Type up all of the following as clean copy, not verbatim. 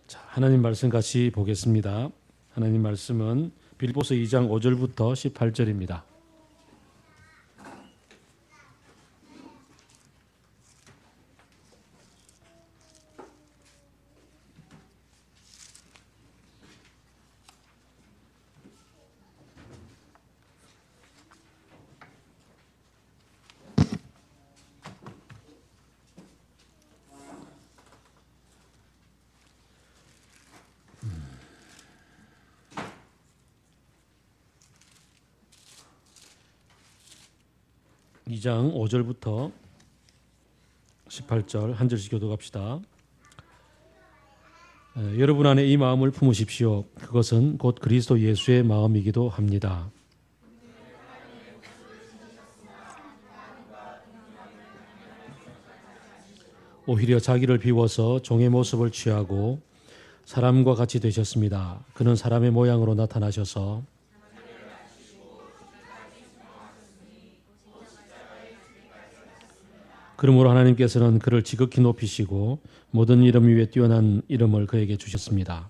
자, 하나님 말씀 같이 보겠습니다. 하나님 말씀은 빌보서 2장 5절부터 18절입니다. 이 2장 5절부터 18절 한 절씩 교독합시다. 여러분 안에 이 마음을 품으십시오. 그것은 곧 그리스도 예수의 마음이기도 합니다. 오히려 자기를 비워서 종의 모습을 취하고 사람과 같이 되셨습니다. 그는 사람의 모양으로 나타나셔서 그러므로 하나님께서는 그를 지극히 높이시고 모든 이름 위에 뛰어난 이름을 그에게 주셨습니다.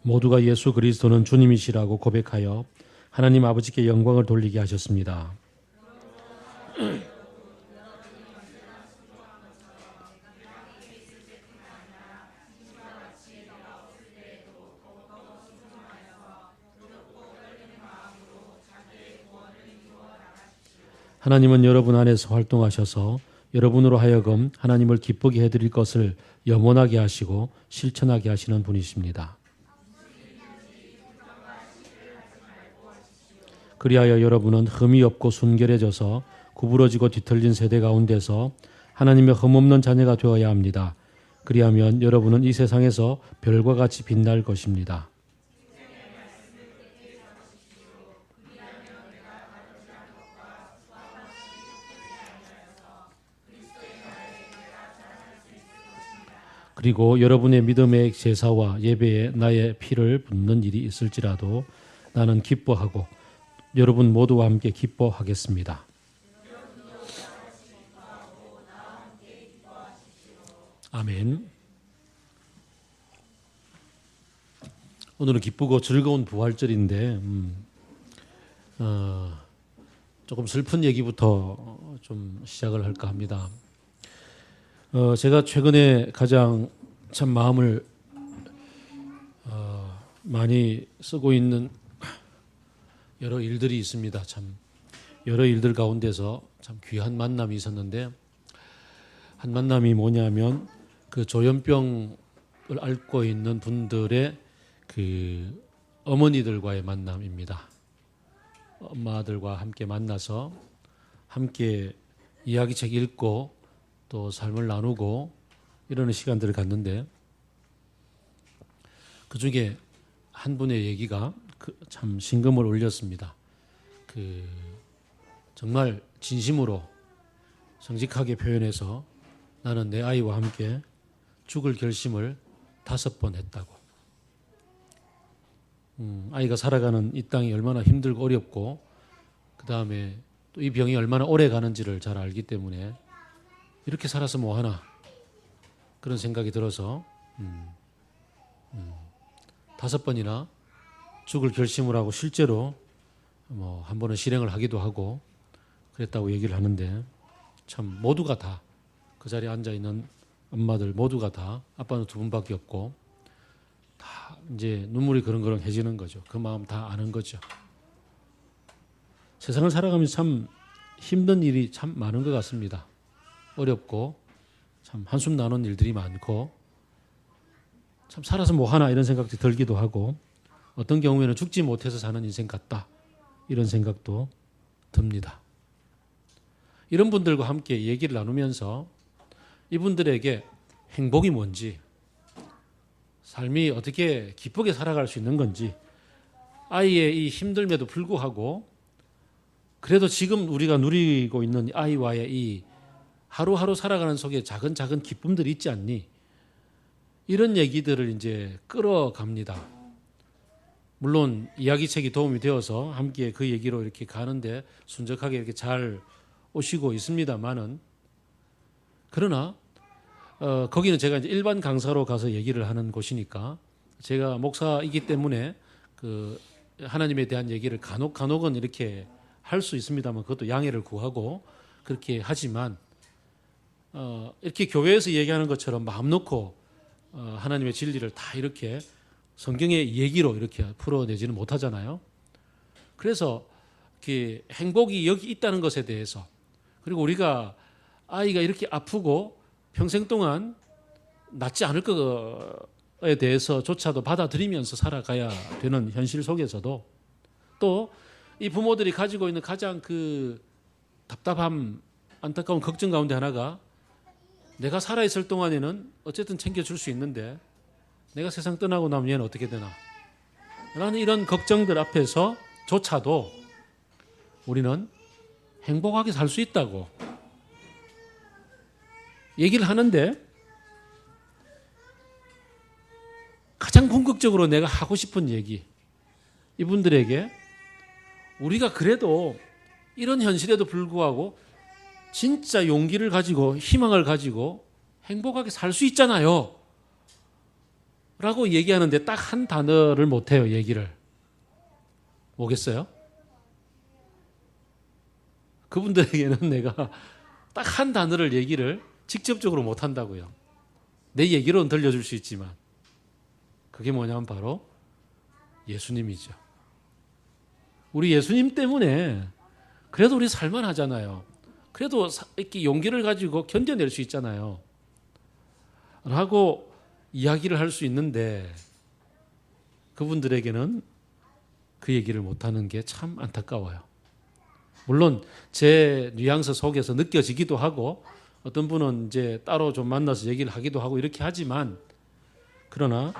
모두가 예수 그리스도는 주님이시라고 고백하여 하나님 아버지께 영광을 돌리게 하셨습니다. 하나님은 여러분 안에서 활동하셔서 여러분으로 하여금 하나님을 기쁘게 해드릴 것을 염원하게 하시고 실천하게 하시는 분이십니다. 그리하여 여러분은 흠이 없고 순결해져서 구부러지고 뒤틀린 세대 가운데서 하나님의 흠없는 자녀가 되어야 합니다. 그리하면 여러분은 이 세상에서 별과 같이 빛날 것입니다. 그리고 여러분의 믿음의 제사와 예배에 나의 피를 붓는 일이 있을지라도 나는 기뻐하고 여러분 모두와 함께 기뻐하겠습니다. 아멘. 오늘은 기쁘고 즐거운 부활절인데 조금 슬픈 얘기부터 좀 시작을 할까 합니다. 제가 최근에 가장 참 마음을 많이 쓰고 있는 여러 일들이 있습니다. 참 여러 일들 가운데서 참 귀한 만남이 있었는데 한 만남이 뭐냐면 그 조현병을 앓고 있는 분들의 그 어머니들과의 만남입니다. 엄마들과 함께 만나서 함께 이야기책 읽고 또 삶을 나누고 이러는 시간들을 갖는데 그 중에 한 분의 얘기가 참 심금을 울렸습니다. 정말 진심으로 정직하게 표현해서 나는 내 아이와 함께 죽을 결심을 5번 했다고. 아이가 살아가는 이 땅이 얼마나 힘들고 어렵고 그 다음에 또 이 병이 얼마나 오래 가는지를 잘 알기 때문에 이렇게 살아서 뭐하나 그런 생각이 들어서 5번이나 죽을 결심을 하고 실제로 뭐 한 번은 실행을 하기도 하고 그랬다고 얘기를 하는데 참 모두가 다 그 자리에 앉아있는 엄마들 모두가 다 아빠는 2분밖에 없고 다 이제 눈물이 그렁그렁해지는 거죠. 그 마음 다 아는 거죠. 세상을 살아가면서 참 힘든 일이 참 많은 것 같습니다. 어렵고 참 한숨 나는 일들이 많고 참 살아서 뭐하나 이런 생각도 들기도 하고 어떤 경우에는 죽지 못해서 사는 인생 같다 이런 생각도 듭니다. 이런 분들과 함께 얘기를 나누면서 이분들에게 행복이 뭔지 삶이 어떻게 기쁘게 살아갈 수 있는 건지 아이의 이 힘듦에도 불구하고 그래도 지금 우리가 누리고 있는 아이와의 이 하루하루 살아가는 속에 작은 기쁨들이 있지 않니? 이런 얘기들을 이제 끌어갑니다. 물론 이야기책이 도움이 되어서 함께 그 얘기로 이렇게 가는데 순적하게 이렇게 잘 오시고 있습니다만은, 그러나 거기는 제가 이제 일반 강사로 가서 얘기를 하는 곳이니까, 제가 목사이기 때문에 그 하나님에 대한 얘기를 간혹은 이렇게 할 수 있습니다만, 그것도 양해를 구하고 그렇게 하지만, 이렇게 교회에서 얘기하는 것처럼 마음 놓고 하나님의 진리를 다 이렇게 성경의 얘기로 이렇게 풀어내지는 못하잖아요. 그래서 이렇게 행복이 여기 있다는 것에 대해서, 그리고 우리가 아이가 이렇게 아프고 평생 동안 낫지 않을 것에 대해서조차도 받아들이면서 살아가야 되는 현실 속에서도, 또 이 부모들이 가지고 있는 가장 그 답답함, 안타까운 걱정 가운데 하나가, 내가 살아있을 동안에는 어쨌든 챙겨줄 수 있는데 내가 세상 떠나고 나면 얘는 어떻게 되나 라는 이런 걱정들 앞에서조차도 우리는 행복하게 살 수 있다고 얘기를 하는데, 가장 궁극적으로 내가 하고 싶은 얘기, 이분들에게 우리가 그래도 이런 현실에도 불구하고 진짜 용기를 가지고 희망을 가지고 행복하게 살 수 있잖아요 라고 얘기하는데 딱 한 단어를 못해요. 얘기를. 뭐겠어요? 그분들에게는 내가 딱 한 단어를 얘기를 직접적으로 못한다고요. 내 얘기로는 들려줄 수 있지만, 그게 뭐냐면 바로 예수님이죠. 우리 예수님 때문에 그래도 우리 살만하잖아요. 그래도 이렇게 용기를 가지고 견뎌낼 수 있잖아요 라고 이야기를 할 수 있는데, 그분들에게는 그 얘기를 못하는 게 참 안타까워요. 물론 제 뉘앙스 속에서 느껴지기도 하고, 어떤 분은 이제 따로 좀 만나서 얘기를 하기도 하고 이렇게 하지만, 그러나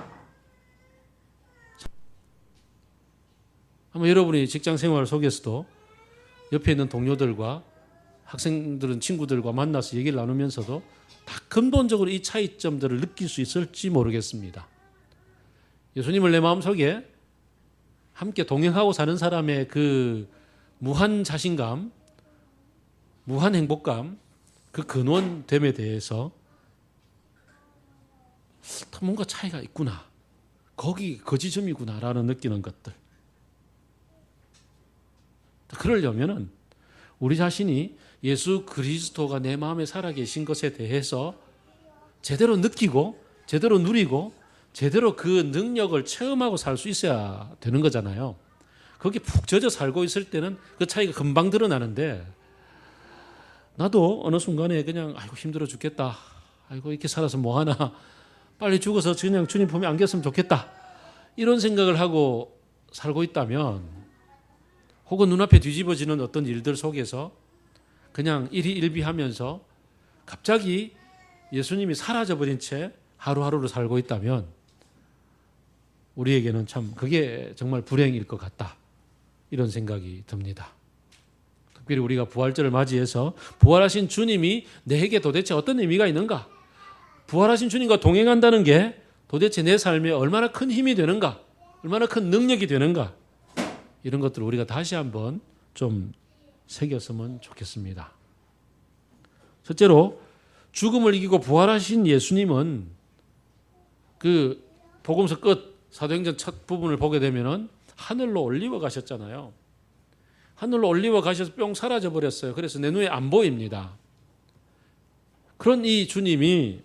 아마 여러분이 직장 생활 속에서도 옆에 있는 동료들과 학생들은 친구들과 만나서 얘기를 나누면서도 다 근본적으로 이 차이점들을 느낄 수 있을지 모르겠습니다. 예수님을 내 마음속에 함께 동행하고 사는 사람의 그 무한 자신감, 무한 행복감, 그 근원됨에 대해서 뭔가 차이가 있구나, 거기 그 지점이구나라는 느끼는 것들. 그러려면은 우리 자신이 예수 그리스도가 내 마음에 살아계신 것에 대해서 제대로 느끼고 제대로 누리고 제대로 그 능력을 체험하고 살 수 있어야 되는 거잖아요. 거기 푹 젖어 살고 있을 때는 그 차이가 금방 드러나는데, 나도 어느 순간에 그냥 아이고 힘들어 죽겠다, 아이고 이렇게 살아서 뭐하나, 빨리 죽어서 그냥 주님 품에 안겼으면 좋겠다, 이런 생각을 하고 살고 있다면, 혹은 눈앞에 뒤집어지는 어떤 일들 속에서 그냥 일희일비하면서 갑자기 예수님이 사라져버린 채 하루하루를 살고 있다면, 우리에게는 참 그게 정말 불행일 것 같다, 이런 생각이 듭니다. 특별히 우리가 부활절을 맞이해서 부활하신 주님이 내게 도대체 어떤 의미가 있는가, 부활하신 주님과 동행한다는 게 도대체 내 삶에 얼마나 큰 힘이 되는가, 얼마나 큰 능력이 되는가, 이런 것들을 우리가 다시 한번 좀 새겼으면 좋겠습니다. 첫째로, 죽음을 이기고 부활하신 예수님은 그 복음서 끝 사도행전 첫 부분을 보게 되면은 하늘로 올리워 가셨잖아요. 하늘로 올리워 가셔서 뿅 사라져 버렸어요. 그래서 내 눈에 안 보입니다. 그런 이 주님이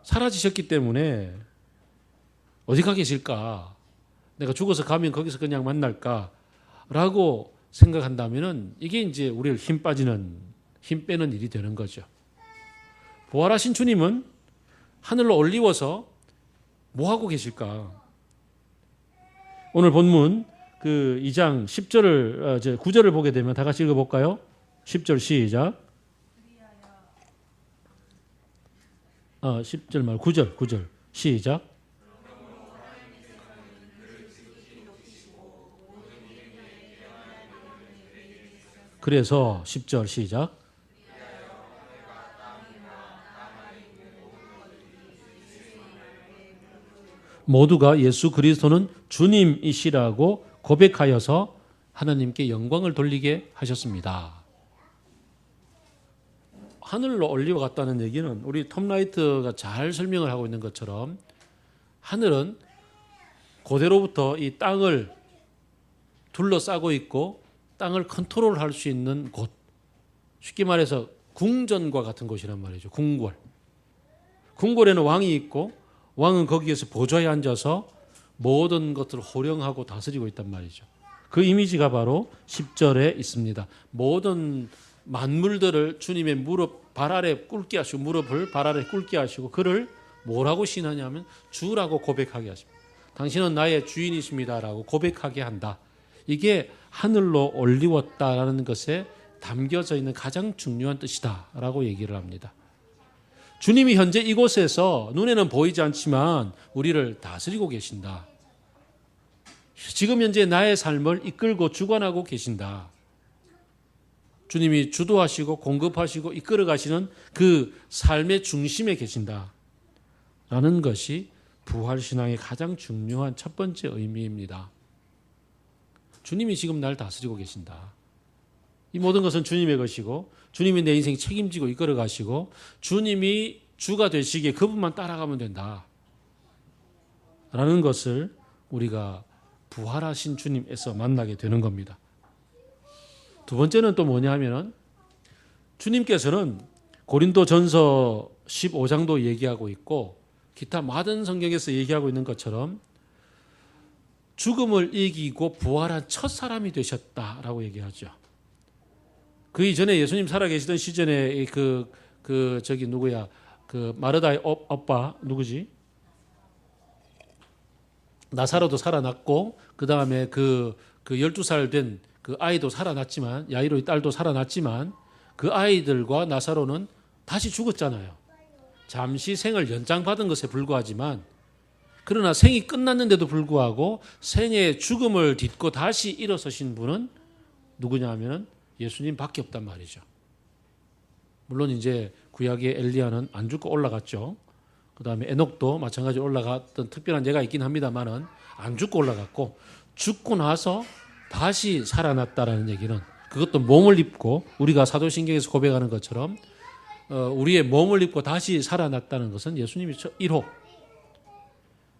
사라지셨기 때문에 어디 가 계실까? 내가 죽어서 가면 거기서 그냥 만날까라고 생각한다면은 이게 이제 우리를 힘 빼는 일이 되는 거죠. 부활하신 주님은 하늘로 올리워서 뭐 하고 계실까? 오늘 본문 그 2장 10절을 9절을 보게 되면 다 같이 읽어 볼까요? 10절 시작. 10절 말 9절 시작. 그래서 10절 시작. 모두가 예수 그리스도는 주님이시라고 고백하여서 하나님께 영광을 돌리게 하셨습니다. 하늘로 올려갔다는 얘기는 우리 톰 라이트가 잘 설명을 하고 있는 것처럼 하늘은 고대로부터 이 땅을 둘러싸고 있고 땅을 컨트롤할 수 있는 곳, 쉽게 말해서 궁전과 같은 곳이란 말이죠. 궁궐. 궁궐에는 왕이 있고 왕은 거기에서 보좌에 앉아서 모든 것들을 호령하고 다스리고 있단 말이죠. 그 이미지가 바로 10절에 있습니다. 모든 만물들을 주님의 무릎 발 아래 꿇게 하시고 무릎을 발 아래 꿇게 하시고 그를 뭐라고 신하냐면 주라고 고백하게 하십니다. 당신은 나의 주인이십니다라고 고백하게 한다. 이게 하늘로 올리웠다라는 것에 담겨져 있는 가장 중요한 뜻이다라고 얘기를 합니다. 주님이 현재 이곳에서 눈에는 보이지 않지만 우리를 다스리고 계신다. 지금 현재 나의 삶을 이끌고 주관하고 계신다. 주님이 주도하시고 공급하시고 이끌어 가시는 그 삶의 중심에 계신다. 라는 것이 부활신앙의 가장 중요한 첫 번째 의미입니다. 주님이 지금 날 다스리고 계신다. 이 모든 것은 주님의 것이고 주님이 내 인생 책임지고 이끌어 가시고 주님이 주가 되시기에 그분만 따라가면 된다. 라는 것을 우리가 부활하신 주님에서 만나게 되는 겁니다. 두 번째는 또 뭐냐 하면은 주님께서는 고린도전서 15장도 얘기하고 있고 기타 많은 성경에서 얘기하고 있는 것처럼 죽음을 이기고 부활한 첫 사람이 되셨다라고 얘기하죠. 그 이전에 예수님 살아계시던 시즌에 저기 누구야? 그 마르다의 오빠 누구지? 나사로도 살아났고 그 다음에 그 12살 된 그 아이도 살아났지만 야이로의 딸도 살아났지만 그 아이들과 나사로는 다시 죽었잖아요. 잠시 생을 연장받은 것에 불과하지만 그러나 생이 끝났는데도 불구하고 생의 죽음을 딛고 다시 일어서신 분은 누구냐 하면 예수님밖에 없단 말이죠. 물론 이제 구약의 엘리야는 안 죽고 올라갔죠. 그 다음에 에녹도 마찬가지로 올라갔던 특별한 예가 있긴 합니다만은 안 죽고 올라갔고 죽고 나서 다시 살아났다라는 얘기는 그것도 몸을 입고 우리가 사도신경에서 고백하는 것처럼 우리의 몸을 입고 다시 살아났다는 것은 예수님이 1호.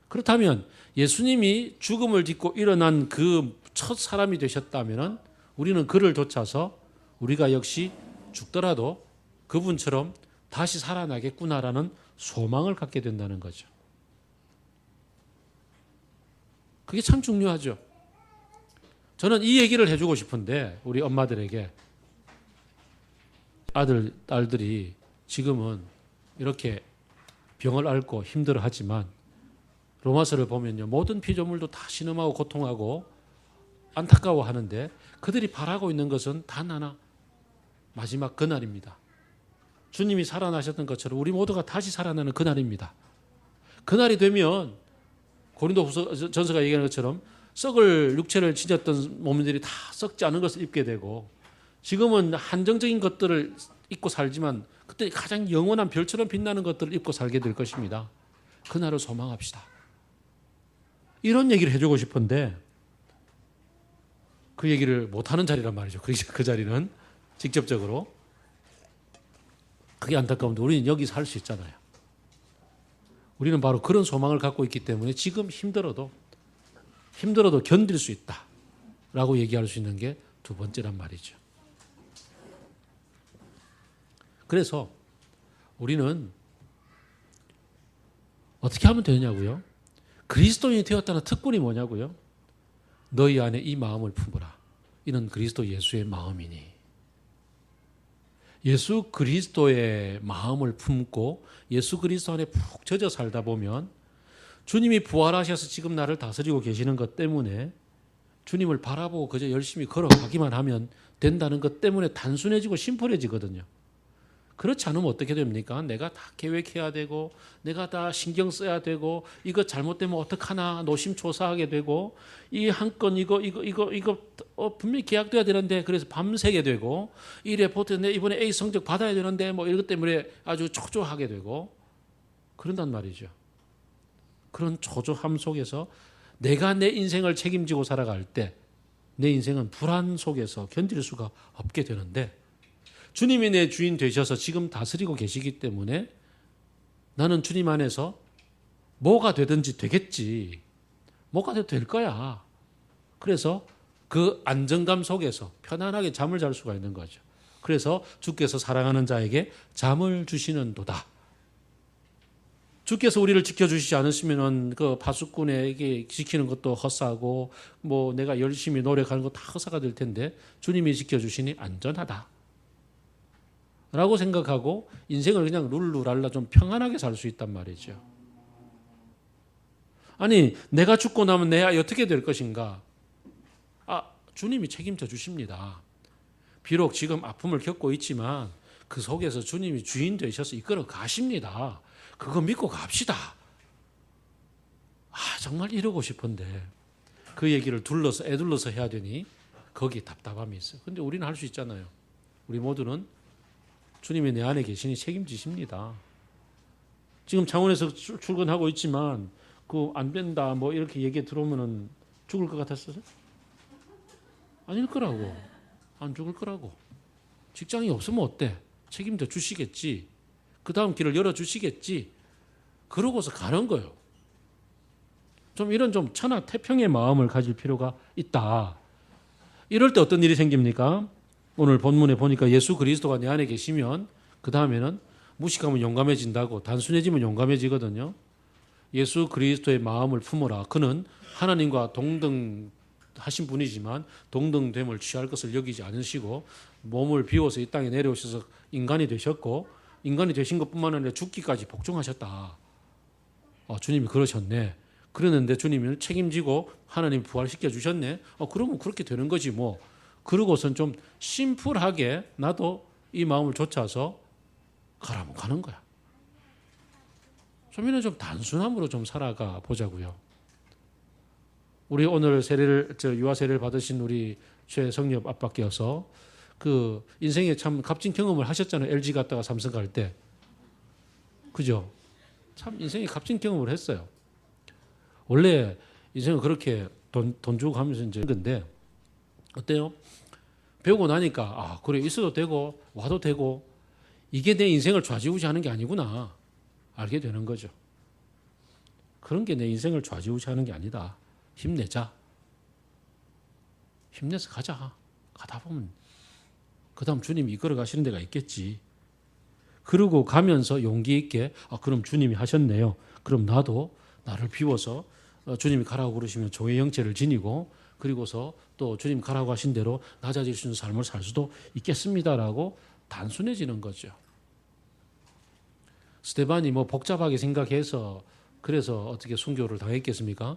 그렇다면 예수님이 죽음을 딛고 일어난 그 첫 사람이 되셨다면 우리는 그를 좇아서 우리가 역시 죽더라도 그분처럼 다시 살아나겠구나라는 소망을 갖게 된다는 거죠. 그게 참 중요하죠. 저는 이 얘기를 해주고 싶은데 우리 엄마들에게 아들, 딸들이 지금은 이렇게 병을 앓고 힘들어하지만 로마서를 보면요. 모든 피조물도 다 신음하고 고통하고 안타까워하는데 그들이 바라고 있는 것은 단 하나, 마지막 그날입니다. 주님이 살아나셨던 것처럼 우리 모두가 다시 살아나는 그날입니다. 그날이 되면 고린도전서가 얘기하는 것처럼 썩을 육체를 지녔던 몸들이 다 썩지 않은 것을 입게 되고 지금은 한정적인 것들을 입고 살지만 그때 가장 영원한 별처럼 빛나는 것들을 입고 살게 될 것입니다. 그날을 소망합시다. 이런 얘기를 해주고 싶은데 그 얘기를 못하는 자리란 말이죠. 그 자리는 직접적으로. 그게 안타까운데 우리는 여기 살 수 있잖아요. 우리는 바로 그런 소망을 갖고 있기 때문에 지금 힘들어도 견딜 수 있다라고 얘기할 수 있는 게 두 번째란 말이죠. 그래서 우리는 어떻게 하면 되냐고요? 그리스도인이 되었다는 특권이 뭐냐고요? 너희 안에 이 마음을 품으라. 이는 그리스도 예수의 마음이니. 예수 그리스도의 마음을 품고 예수 그리스도 안에 푹 젖어 살다 보면 주님이 부활하셔서 지금 나를 다스리고 계시는 것 때문에 주님을 바라보고 그저 열심히 걸어가기만 하면 된다는 것 때문에 단순해지고 심플해지거든요. 그렇지 않으면 어떻게 됩니까? 내가 다 계획해야 되고 내가 다 신경 써야 되고 이거 잘못되면 어떡하나 노심초사하게 되고 이 한 건 이거 분명히 계약돼야 되는데 그래서 밤새게 되고 이 레포트 내 이번에 A 성적 받아야 되는데 뭐 이것 때문에 아주 초조하게 되고 그런단 말이죠. 그런 초조함 속에서 내가 내 인생을 책임지고 살아갈 때 내 인생은 불안 속에서 견딜 수가 없게 되는데, 주님이 내 주인 되셔서 지금 다스리고 계시기 때문에 나는 주님 안에서 뭐가 되든지 되겠지. 뭐가 돼도 될 거야. 그래서 그 안정감 속에서 편안하게 잠을 잘 수가 있는 거죠. 그래서 주께서 사랑하는 자에게 잠을 주시는도다. 주께서 우리를 지켜주시지 않으시면 그 파수꾼에게 지키는 것도 헛사고 뭐 내가 열심히 노력하는 거 다 헛사가 될 텐데 주님이 지켜주시니 안전하다 라고 생각하고 인생을 그냥 룰루랄라 좀 평안하게 살 수 있단 말이죠. 아니 내가 죽고 나면 내 아이 어떻게 될 것인가? 주님이 책임져 주십니다. 비록 지금 아픔을 겪고 있지만 그 속에서 주님이 주인 되셔서 이끌어 가십니다. 그거 믿고 갑시다. 정말 이러고 싶은데 그 얘기를 애둘러서 해야 되니 거기 답답함이 있어요. 근데 우리는 할 수 있잖아요. 우리 모두는 주님이 내 안에 계시니 책임지십니다. 지금 창원에서 출근하고 있지만 그 안 된다 뭐 이렇게 얘기 들어오면은 죽을 것 같았어요? 아닐 거라고. 안 죽을 거라고. 직장이 없으면 어때? 책임져 주시겠지. 그 다음 길을 열어주시겠지. 그러고서 가는 거예요. 좀 이런 좀 천하태평의 마음을 가질 필요가 있다. 이럴 때 어떤 일이 생깁니까? 오늘 본문에 보니까 예수 그리스도가 내 안에 계시면 그 다음에는 무식하면 용감해진다고, 단순해지면 용감해지거든요. 예수 그리스도의 마음을 품어라. 그는 하나님과 동등하신 분이지만 동등됨을 취할 것을 여기지 않으시고 몸을 비워서 이 땅에 내려오셔서 인간이 되셨고 인간이 되신 것뿐만 아니라 죽기까지 복종하셨다. 주님이 그러셨네. 그러는데 주님이 책임지고 하나님 부활시켜 주셨네. 그러면 그렇게 되는 거지 뭐. 그러고선 좀 심플하게 나도 이 마음을 좇아서 가라면 가는 거야. 좀 이런 좀 단순함으로 좀 살아가 보자고요. 우리 오늘 유아 세례를 받으신 우리 최성엽 아빠께서 그 인생에 참 값진 경험을 하셨잖아요. LG 갔다가 삼성 갈 때. 그죠? 참 인생에 값진 경험을 했어요. 원래 인생은 그렇게 돈 주고 하면서 이제 건데 어때요? 배우고 나니까 그래 있어도 되고 와도 되고 이게 내 인생을 좌지우지하는 게 아니구나 알게 되는 거죠. 그런 게 내 인생을 좌지우지하는 게 아니다. 힘내자. 힘내서 가자. 가다 보면 그 다음 주님이 이끌어 가시는 데가 있겠지. 그러고 가면서 용기 있게 그럼 주님이 하셨네요. 그럼 나도 나를 비워서 주님이 가라고 그러시면 종의 형체를 지니고 그리고서 또 주님 가라고 하신 대로 낮아질 수 있는 삶을 살 수도 있겠습니다라고 단순해지는 거죠. 스데반이 뭐 복잡하게 생각해서 그래서 어떻게 순교를 당했겠습니까?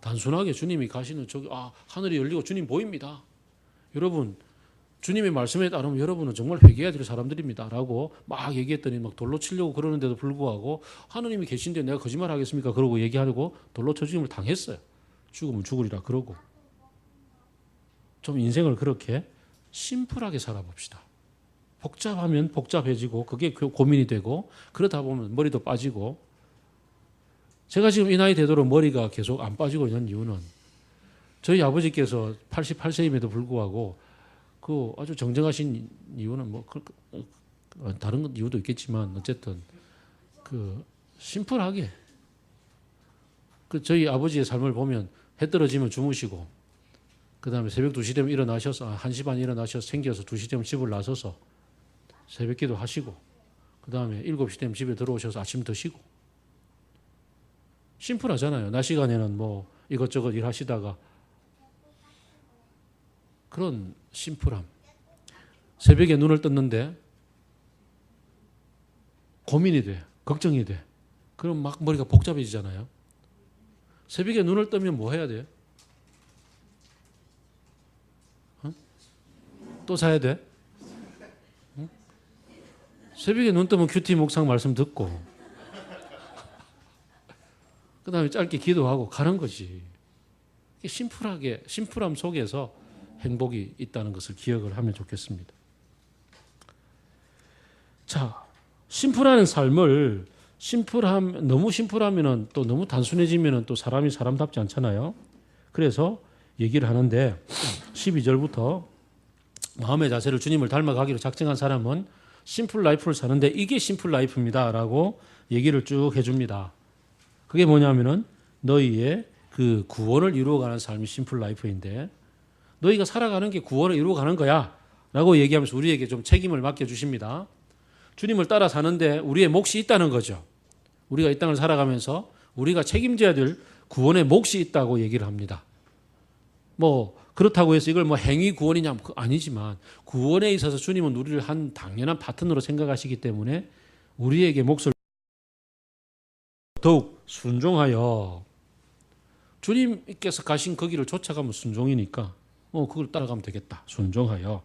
단순하게 주님이 가시는 저기 하늘이 열리고 주님 보입니다. 여러분 주님의 말씀에 따르면 여러분은 정말 회개해야 될 사람들입니다 라고 막 얘기했더니 막 돌로 치려고 그러는데도 불구하고 하느님이 계신데 내가 거짓말 하겠습니까? 그러고 얘기하려고 돌로 쳐 죽임을 당했어요. 죽으면 죽으리라 그러고. 좀 인생을 그렇게 심플하게 살아봅시다. 복잡하면 복잡해지고 그게 고민이 되고 그러다 보면 머리도 빠지고. 제가 지금 이 나이 되도록 머리가 계속 안 빠지고 있는 이유는 저희 아버지께서 88세임에도 불구하고 그 아주 정정하신 이유는 뭐 다른 이유도 있겠지만 어쨌든 그 심플하게 그 저희 아버지의 삶을 보면 해 떨어지면 주무시고 그 다음에 새벽 2시 되면 일어나셔서 1시 반에 일어나셔서 생겨서 2시 되면 집을 나서서 새벽기도 하시고 그 다음에 7시 되면 집에 들어오셔서 아침 드시고 심플하잖아요. 낮 시간에는 뭐 이것저것 일하시다가 그런 심플함. 새벽에 눈을 떴는데 고민이 돼. 걱정이 돼. 그럼 막 머리가 복잡해지잖아요. 새벽에 눈을 뜨면 뭐 해야 돼? 또 사야 돼? 새벽에 눈 뜨면 큐티 묵상 말씀 듣고 그 다음에 짧게 기도하고 가는 거지. 심플하게 심플함 속에서 행복이 있다는 것을 기억을 하면 좋겠습니다. 자, 심플한 삶을 너무 심플하면은 또 너무 단순해지면은 또 사람이 사람답지 않잖아요. 그래서 얘기를 하는데 12절부터 마음의 자세를 주님을 닮아가기로 작정한 사람은 심플 라이프를 사는데 이게 심플 라이프입니다라고 얘기를 쭉 해줍니다. 그게 뭐냐면은 너희의 그 구원을 이루어가는 삶이 심플 라이프인데 너희가 살아가는 게 구원을 이루어가는 거야라고 얘기하면서 우리에게 좀 책임을 맡겨주십니다. 주님을 따라 사는데 우리의 몫이 있다는 거죠. 우리가 이 땅을 살아가면서 우리가 책임져야 될 구원의 몫이 있다고 얘기를 합니다. 뭐 그렇다고 해서 이걸 뭐 행위 구원이냐 아니지만 구원에 있어서 주님은 우리를 한 당연한 파트너로 생각하시기 때문에 우리에게 몫을 더욱 순종하여 주님께서 가신 그 길을 쫓아가면 순종이니까 그걸 따라가면 되겠다. 순종하여.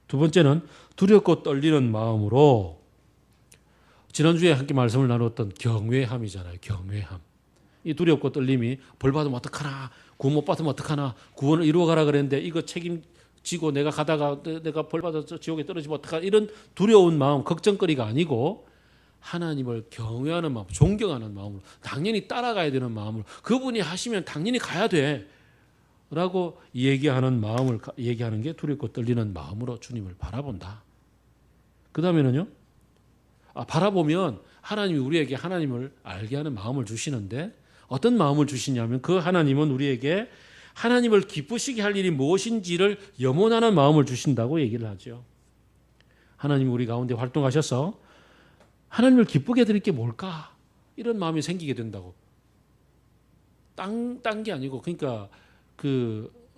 두 번째는 두렵고 떨리는 마음으로 지난주에 함께 말씀을 나눴던 경외함이잖아요. 경외함. 이 두렵고 떨림이 벌 받으면 어떡하나, 구원 못 받으면 어떡하나, 구원을 이루어가라 그랬는데 이거 책임지고 내가 가다가 내가 벌 받아서 지옥에 떨어지면 어떡하나, 이런 두려운 마음, 걱정거리가 아니고 하나님을 경외하는 마음, 존경하는 마음으로, 당연히 따라가야 되는 마음으로, 그분이 하시면 당연히 가야 돼 라고 얘기하는 게 두렵고 떨리는 마음으로 주님을 바라본다. 그 다음에는요, 바라보면 하나님이 우리에게 하나님을 알게 하는 마음을 주시는데 어떤 마음을 주시냐면 그 하나님은 우리에게 하나님을 기쁘시게 할 일이 무엇인지를 염원하는 마음을 주신다고 얘기를 하죠. 하나님이 우리 가운데 활동하셔서 하나님을 기쁘게 드릴 게 뭘까? 이런 마음이 생기게 된다고. 딴 게 아니고, 그러니까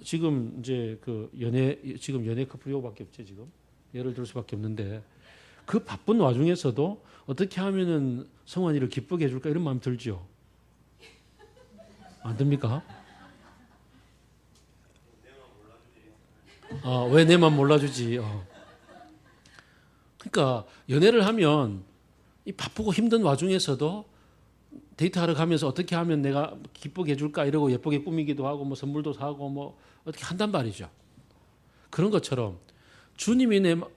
지금 이제 지금 연애 커플 요밖에 없죠, 지금. 예를 들 수밖에 없는데 그 바쁜 와중에서도 어떻게 하면은 성환이를 기쁘게 해줄까 이런 마음 들죠. 안 듭니까? 왜 내만 몰라주지? 그러니까 연애를 하면 이 바쁘고 힘든 와중에서도 데이트하러 가면서 어떻게 하면 내가 기쁘게 해줄까 이러고 예쁘게 꾸미기도 하고 뭐 선물도 사고 뭐 어떻게 한단 말이죠. 그런 것처럼 주님이 뭐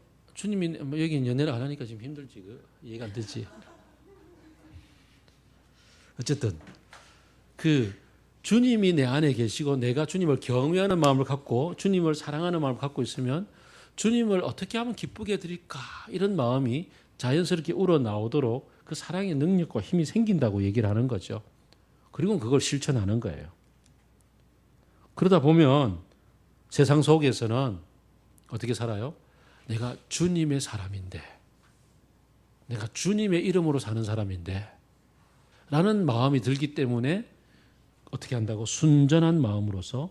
여기 연애를 안 하니까 지금 힘들지, 이해가 안 되지. 어쨌든 주님이 내 안에 계시고 내가 주님을 경외하는 마음을 갖고 주님을 사랑하는 마음을 갖고 있으면 주님을 어떻게 하면 기쁘게 드릴까 이런 마음이 자연스럽게 우러나오도록 그 사랑의 능력과 힘이 생긴다고 얘기를 하는 거죠. 그리고 그걸 실천하는 거예요. 그러다 보면 세상 속에서는 어떻게 살아요? 내가 주님의 사람인데, 내가 주님의 이름으로 사는 사람인데 라는 마음이 들기 때문에 어떻게 한다고? 순전한 마음으로서,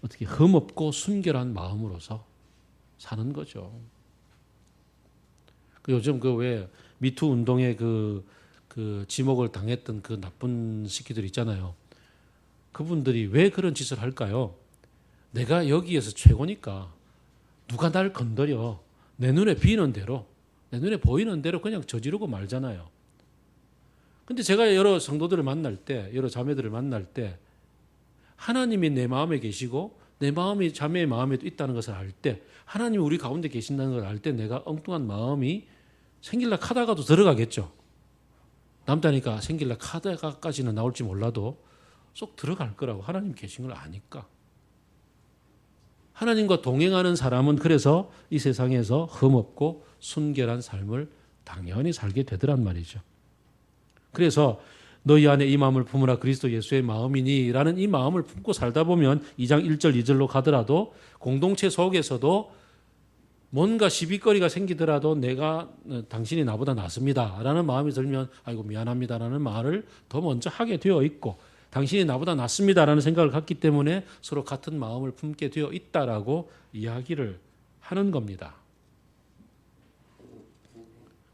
어떻게 흠없고 순결한 마음으로서 사는 거죠. 요즘 왜 미투 운동에 그 지목을 당했던 그 나쁜 새끼들 있잖아요. 그분들이 왜 그런 짓을 할까요? 내가 여기에서 최고니까 누가 날 건드려 내 눈에 비는 대로, 내 눈에 보이는 대로 그냥 저지르고 말잖아요. 근데 제가 여러 성도들을 만날 때, 여러 자매들을 만날 때 하나님이 내 마음에 계시고 내 마음이 자매의 마음에도 있다는 것을 알 때, 하나님이 우리 가운데 계신다는 걸 알 때 내가 엉뚱한 마음이 생길라 카다가도 들어가겠죠. 남다니까 생길라 카다가까지는 나올지 몰라도 쏙 들어갈 거라고, 하나님 계신 걸 아니까. 하나님과 동행하는 사람은 그래서 이 세상에서 흠없고 순결한 삶을 당연히 살게 되더란 말이죠. 그래서 너희 안에 이 마음을 품으라 그리스도 예수의 마음이니 라는 이 마음을 품고 살다 보면 2장 1절 2절로 가더라도 공동체 속에서도 뭔가 시비거리가 생기더라도 내가 당신이 나보다 낫습니다 라는 마음이 들면 아이고 미안합니다 라는 말을 더 먼저 하게 되어 있고, 당신이 나보다 낫습니다 라는 생각을 갖기 때문에 서로 같은 마음을 품게 되어 있다라고 이야기를 하는 겁니다.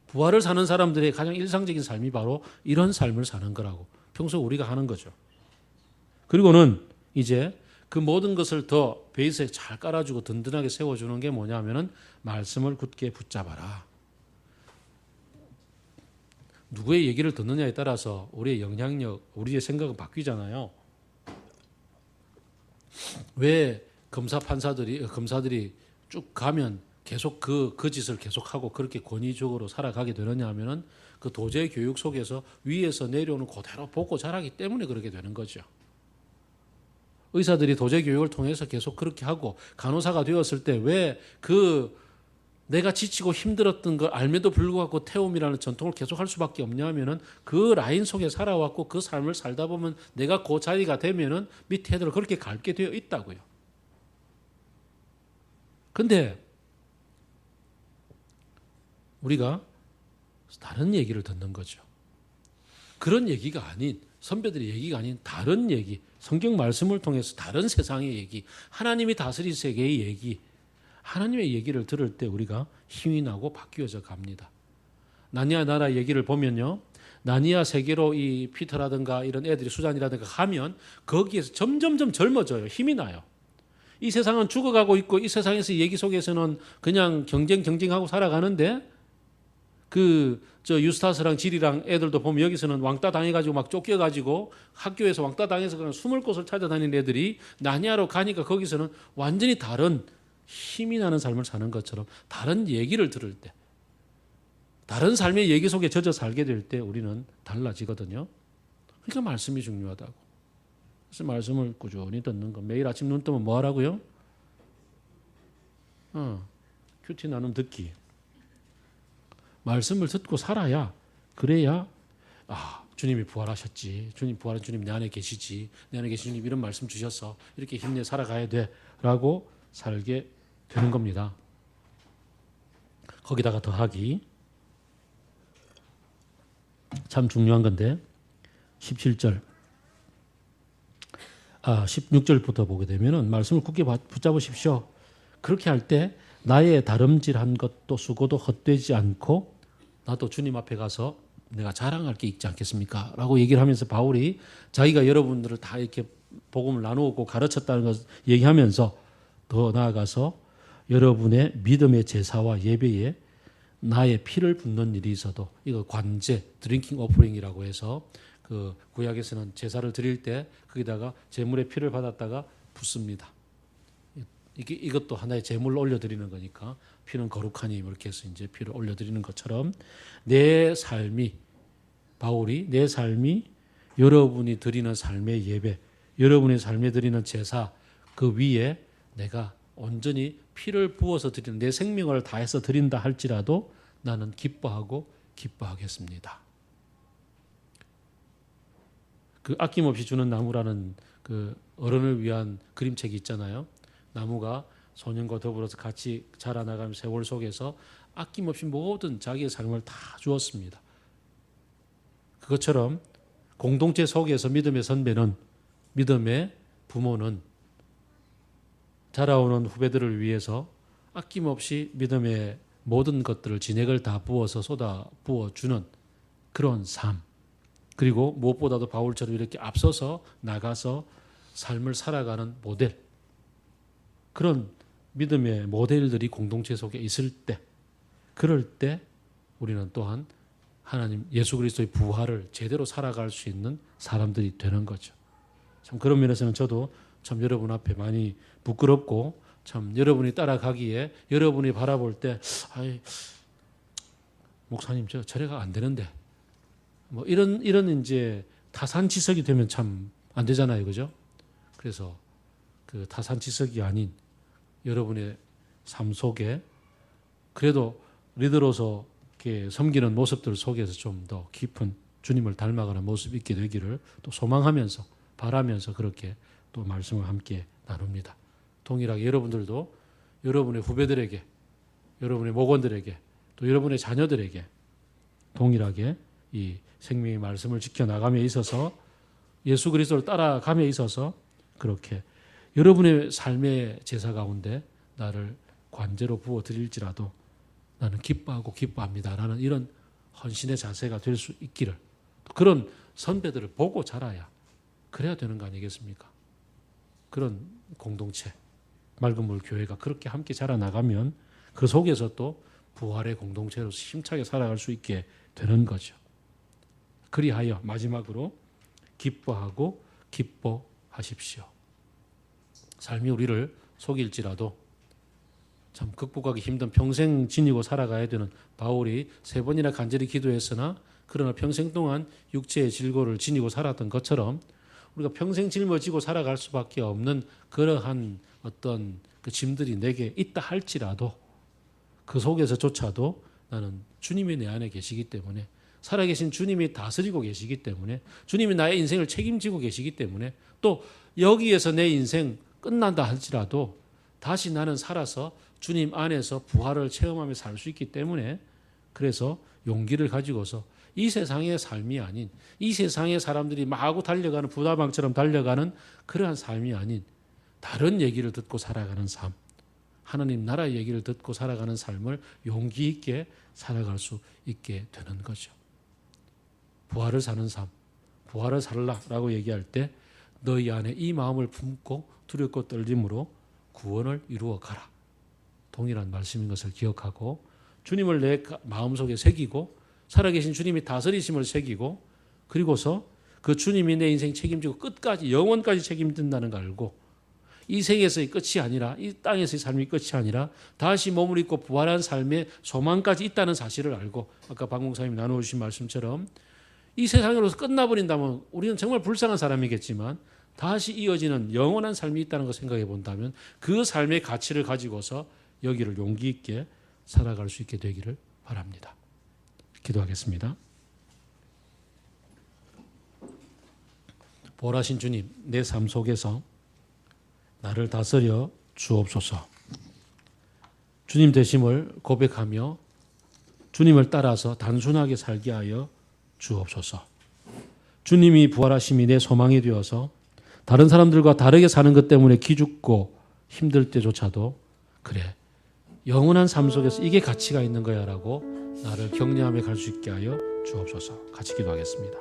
부활을 사는 사람들의 가장 일상적인 삶이 바로 이런 삶을 사는 거라고 평소 우리가 하는 거죠. 그리고는 이제 그 모든 것을 더 베이스에 잘 깔아주고 든든하게 세워주는 게 뭐냐면은 말씀을 굳게 붙잡아라. 누구의 얘기를 듣느냐에 따라서 우리의 영향력, 우리의 생각은 바뀌잖아요. 왜 검사들이 쭉 가면 계속 그 짓을 계속하고 그렇게 권위적으로 살아가게 되느냐 하면은 그 도제 교육 속에서 위에서 내려오는 그대로 보고 자라기 때문에 그렇게 되는 거죠. 의사들이 도제 교육을 통해서 계속 그렇게 하고 간호사가 되었을 때 왜 그 내가 지치고 힘들었던 걸 알면도 불구하고 태움이라는 전통을 계속 할 수밖에 없냐 하면은 그 라인 속에 살아왔고 그 삶을 살다 보면 내가 그 자리가 되면은 밑에 애들을 그렇게 가르게 되어 있다고요. 근데 우리가 다른 얘기를 듣는 거죠. 그런 얘기가 아닌, 선배들의 얘기가 아닌 다른 얘기, 성경 말씀을 통해서 다른 세상의 얘기, 하나님이 다스릴 세계의 얘기, 하나님의 얘기를 들을 때 우리가 힘이 나고 바뀌어져 갑니다. 나니아 나라 얘기를 보면요. 나니아 세계로 이 피터라든가 이런 애들이 수잔이라든가 가면 거기에서 점점점 젊어져요. 힘이 나요. 이 세상은 죽어가고 있고 이 세상에서 얘기 속에서는 그냥 경쟁하고 살아가는데 저 유스타스랑 지리랑 애들도 보면 여기서는 왕따 당해가지고 막 쫓겨가지고 학교에서 왕따 당해서 그냥 숨을 곳을 찾아다니는 애들이 나니아로 가니까 거기서는 완전히 다른 힘이 나는 삶을 사는 것처럼 다른 얘기를 들을 때, 다른 삶의 얘기 속에 젖어 살게 될 때 우리는 달라지거든요. 그러니까 말씀이 중요하다고. 그래서 말씀을 꾸준히 듣는 거. 매일 아침 눈 뜨면 뭐 하라고요? 큐티 나눔 듣기. 말씀을 듣고 살아야, 그래야 주님이 부활하셨지. 주님 부활한 주님 내 안에 계시지. 내 안에 계신 주님 이런 말씀 주셔서 이렇게 힘내 살아가야 돼 라고 살게 되는 겁니다. 거기다가 더하기. 참 중요한 건데 17절 16절부터 보게 되면은 말씀을 굳게 붙잡으십시오. 그렇게 할 때 나의 다름질한 것도 수고도 헛되지 않고 나도 주님 앞에 가서 내가 자랑할 게 있지 않겠습니까? 라고 얘기를 하면서 바울이 자기가 여러분들을 다 이렇게 복음을 나누고 가르쳤다는 것을 얘기하면서 더 나아가서 여러분의 믿음의 제사와 예배에 나의 피를 붓는 일이 있어도 이거 관제, 드링킹 오퍼링이라고 해서 그 구약에서는 제사를 드릴 때 거기다가 제물의 피를 받았다가 붓습니다. 이것도 하나의 제물로 올려드리는 거니까 피는 거룩하니 이렇게 해서 이제 피를 올려드리는 것처럼 내 삶이 바울이 내 삶이 여러분이 드리는 삶의 예배, 여러분의 삶에 드리는 제사 그 위에 내가 온전히 피를 부어서 드리는 내 생명을 다해서 드린다 할지라도 나는 기뻐하고 기뻐하겠습니다. 그 아낌없이 주는 나무라는 그 어른을 위한 그림책이 있잖아요. 나무가 소년과 더불어서 같이 자라나가는 세월 속에서 아낌없이 모든 자기의 삶을 다 주었습니다. 그것처럼 공동체 속에서 믿음의 선배는, 믿음의 부모는 자라오는 후배들을 위해서 아낌없이 믿음의 모든 것들을 진액을 다 부어서 쏟아 부어주는 그런 삶, 그리고 무엇보다도 바울처럼 이렇게 앞서서 나가서 삶을 살아가는 모델, 그런 믿음의 모델들이 공동체 속에 있을 때, 그럴 때 우리는 또한 하나님 예수 그리스도의 부활을 제대로 살아갈 수 있는 사람들이 되는 거죠. 참 그런 면에서는 저도 참 여러분 앞에 많이 부끄럽고 참 여러분이 따라가기에 여러분이 바라볼 때 목사님 저 절에가 안 되는데 뭐 이런 이제 타산지석이 되면 참 안 되잖아요, 그죠? 그래서 그 타산지석이 아닌 여러분의 삶 속에 그래도 리더로서 이렇게 섬기는 모습들 속에서 좀 더 깊은 주님을 닮아가는 모습이 있게 되기를 또 소망하면서 바라면서 그렇게 또 말씀을 함께 나눕니다. 동일하게 여러분들도 여러분의 후배들에게, 여러분의 목원들에게, 또 여러분의 자녀들에게 동일하게 이 생명의 말씀을 지켜나감에 있어서 예수 그리스도를 따라감에 있어서 그렇게 여러분의 삶의 제사 가운데 나를 관제로 부어드릴지라도 나는 기뻐하고 기뻐합니다라는 이런 헌신의 자세가 될 수 있기를, 그런 선배들을 보고 자라야 그래야 되는 거 아니겠습니까? 그런 공동체, 맑은 물 교회가 그렇게 함께 자라나가면 그 속에서 또 부활의 공동체로서 힘차게 살아갈 수 있게 되는 거죠. 그리하여 마지막으로 기뻐하고 기뻐하십시오. 삶이 우리를 속일지라도 참 극복하기 힘든 평생 지니고 살아가야 되는 바울이 3번이나 간절히 기도했으나 그러나 평생 동안 육체의 질고를 지니고 살았던 것처럼 우리가 평생 짊어지고 살아갈 수밖에 없는 그러한 어떤 그 짐들이 내게 있다 할지라도 그 속에서조차도 나는 주님이 내 안에 계시기 때문에, 살아계신 주님이 다스리고 계시기 때문에, 주님이 나의 인생을 책임지고 계시기 때문에, 또 여기에서 내 인생 끝난다 할지라도 다시 나는 살아서 주님 안에서 부활을 체험하며 살 수 있기 때문에, 그래서 용기를 가지고서 이 세상의 삶이 아닌, 이 세상의 사람들이 마구 달려가는 부다방처럼 달려가는 그러한 삶이 아닌 다른 얘기를 듣고 살아가는 삶, 하나님 나라의 얘기를 듣고 살아가는 삶을 용기 있게 살아갈 수 있게 되는 거죠. 부활을 사는 삶, 부활을 살라라고 얘기할 때 너희 안에 이 마음을 품고 두렵고 떨림으로 구원을 이루어 가라. 동일한 말씀인 것을 기억하고 주님을 내 마음속에 새기고 살아계신 주님이 다스리심을 새기고, 그리고서 그 주님이 내 인생 책임지고 끝까지 영원까지 책임진다는 걸 알고, 이 생에서의 끝이 아니라, 이 땅에서의 삶이 끝이 아니라 다시 몸을 입고 부활한 삶의 소망까지 있다는 사실을 알고, 아까 박 목사님이 나누어주신 말씀처럼 이 세상으로서 끝나버린다면 우리는 정말 불쌍한 사람이겠지만 다시 이어지는 영원한 삶이 있다는 걸 생각해 본다면 그 삶의 가치를 가지고서 여기를 용기 있게 살아갈 수 있게 되기를 바랍니다. 기도하겠습니다. 보호하신 주님, 내 삶 속에서 나를 다스려 주옵소서. 주님 되심을 고백하며 주님을 따라서 단순하게 살게 하여 주옵소서. 주님이 부활하심이 내 소망이 되어서 다른 사람들과 다르게 사는 것 때문에 기죽고 힘들 때조차도 그래, 영원한 삶 속에서 이게 가치가 있는 거야 라고 나를 격려하며 갈 수 있게 하여 주옵소서. 같이 기도하겠습니다.